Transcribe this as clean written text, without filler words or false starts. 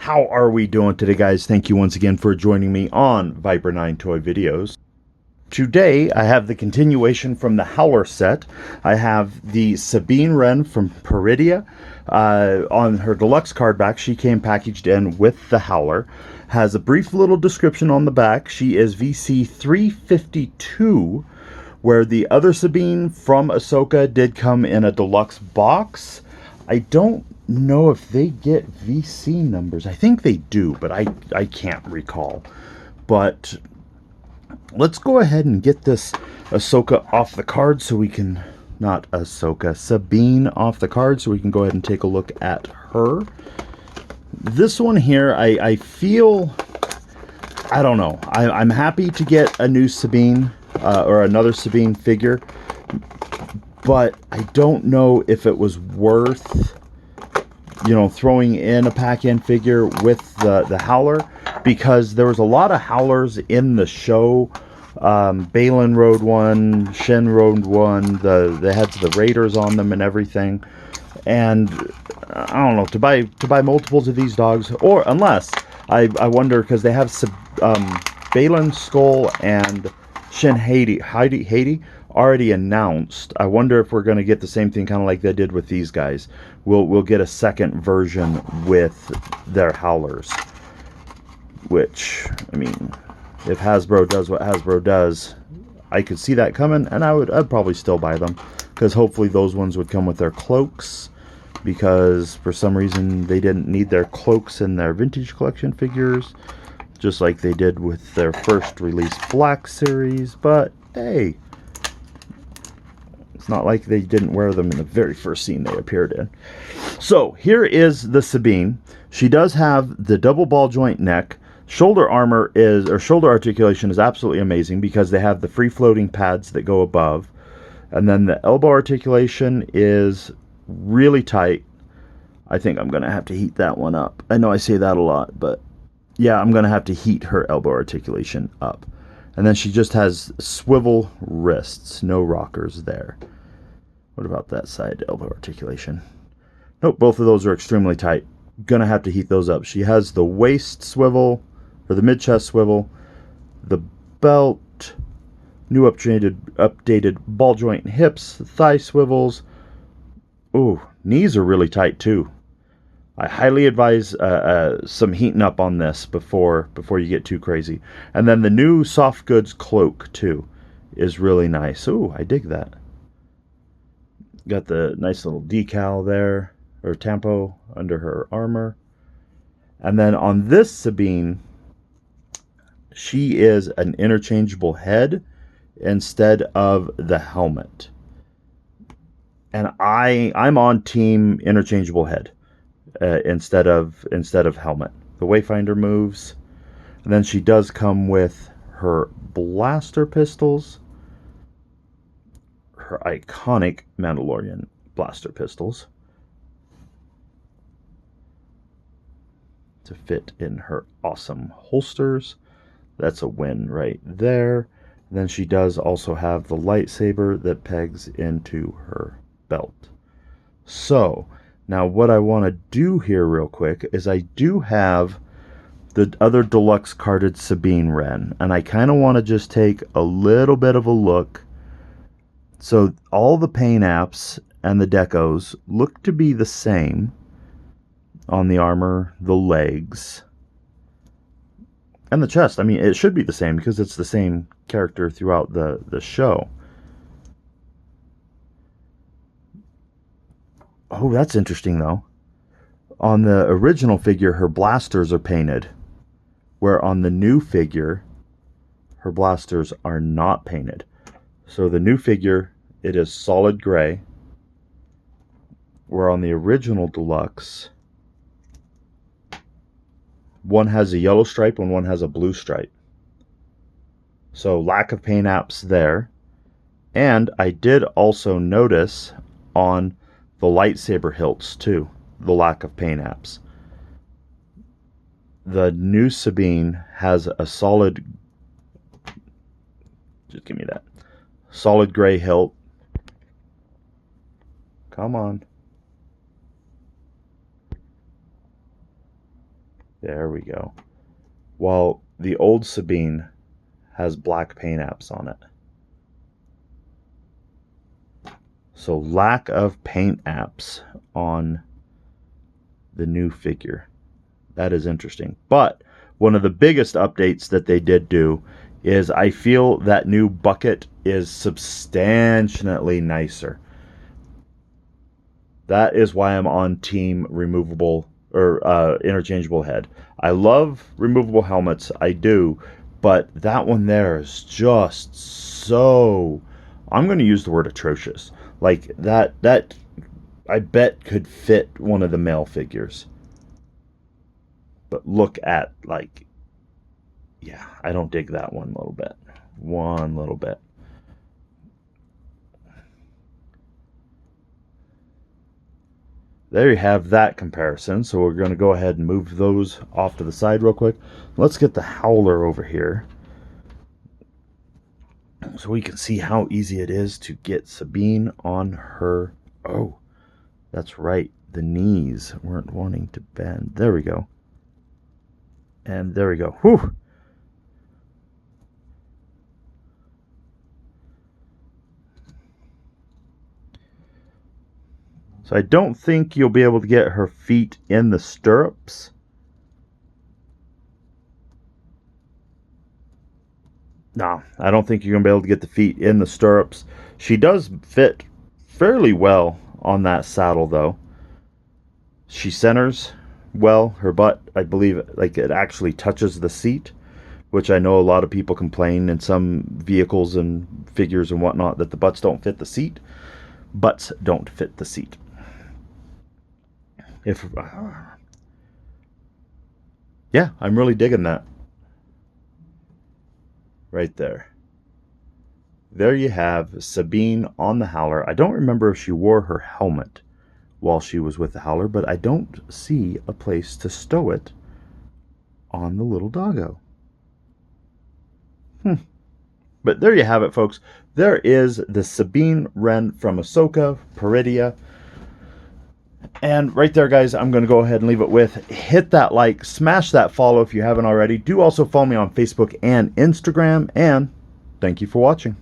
How are we doing today, guys? Thank you once again for joining me on Viper 9 Toy Videos. Today, I have the continuation from the Howler set. I have the Sabine Wren from Peridea. On her deluxe card back, she came packaged in with the Howler. Has a brief little description on the back. She is VC 352, where the other Sabine from Ahsoka did come in a deluxe box. I don't know if they get VC numbers. I think they do, but I can't recall. But let's go ahead and get this Ahsoka off the card so we can, not Ahsoka, Sabine off the card so we can go ahead and take a look at her. This one here, I feel, I don't know. I'm happy to get a new Sabine or another Sabine figure, but I don't know if it was worth, you know, throwing in a pack-in figure with the Howler, because there was a lot of Howlers in the show. Balin rode one, Shin rode one, they had the Raiders on them and everything. And I don't know, to buy multiples of these dogs, or unless I wonder, because they have Balin Skull and Shin Haiti already announced. I wonder if we're going to get the same thing, kind of like they did with these guys. We'll get a second version with their Howlers. Which, I mean, if Hasbro does what Hasbro does, I could see that coming, and I'd probably still buy them, because hopefully those ones would come with their cloaks, because for some reason they didn't need their cloaks in their vintage collection figures, just like they did with their first release Black series. But hey, it's not like they didn't wear them in the very first scene they appeared in. So here is the Sabine. She does have the double ball joint neck. Shoulder armor is, or shoulder articulation is absolutely amazing, because they have the free floating pads that go above. And then the elbow articulation is really tight. I think I'm going to have to heat that one up. I know I say that a lot, but yeah, I'm going to have to heat her elbow articulation up. And then she just has swivel wrists, no rockers there. What about that side elbow articulation? Nope, both of those are extremely tight. Gonna have to heat those up. She has the waist swivel, or the mid-chest swivel, the belt, new updated ball joint and hips, thigh swivels. Ooh, knees are really tight too. I highly advise some heating up on this before you get too crazy. And then the new soft goods cloak too is really nice. Ooh, I dig that. Got the nice little decal there, or tampo under her armor. And then on this Sabine, she is an interchangeable head instead of the helmet. And I'm on team interchangeable head instead of helmet. The Wayfinder moves, and then she does come with her blaster pistols, her iconic Mandalorian blaster pistols, to fit in her awesome holsters. That's a win right there. And then she does also have the lightsaber that pegs into her belt. So now what I want to do here real quick is, I do have the other deluxe carded Sabine Wren, and I kind of want to just take a little bit of a look. So all the paint apps and the decos look to be the same on the armor, the legs, and the chest. I mean, it should be the same because it's the same character throughout the show. Oh, that's interesting though. On the original figure, her blasters are painted, where on the new figure, her blasters are not painted. So the new figure, it is solid gray, where on the original deluxe, one has a yellow stripe and one has a blue stripe. So lack of paint apps there. And I did also notice on the lightsaber hilts too, the lack of paint apps. The new Sabine has a solid, just give me that, solid gray hilt. Come on. There we go. While the old Sabine has black paint apps on it. So lack of paint apps on the new figure. That is interesting. But one of the biggest updates that they did do is I feel that new bucket is substantially nicer. That is why I'm on team removable or interchangeable head. I love removable helmets, I do, but that one there is just so, I'm going to use the word atrocious. Like that I bet could fit one of the male figures. But look at, like, yeah, I don't dig that one little bit. One little bit. There you have that comparison. So we're going to go ahead and move those off to the side real quick. Let's get the Howler over here, so we can see how easy it is to get Sabine on her. Oh, that's right. The knees weren't wanting to bend. There we go. And there we go. Whew. So I don't think you'll be able to get her feet in the stirrups. No, I don't think you're going to be able to get the feet in the stirrups. She does fit fairly well on that saddle, though. She centers well. Her butt, I believe, like, it actually touches the seat, which I know a lot of people complain in some vehicles and figures and whatnot that the butts don't fit the seat. Butts don't fit the seat. Yeah, I'm really digging that. Right there. There you have Sabine on the Howler. I don't remember if she wore her helmet while she was with the Howler, but I don't see a place to stow it on the little doggo. But there you have it, folks. There is the Sabine Wren from Ahsoka, Peridea. And right there, guys, I'm going to go ahead and leave it with, hit that like, smash that follow if you haven't already. Do also follow me on Facebook and Instagram, and thank you for watching.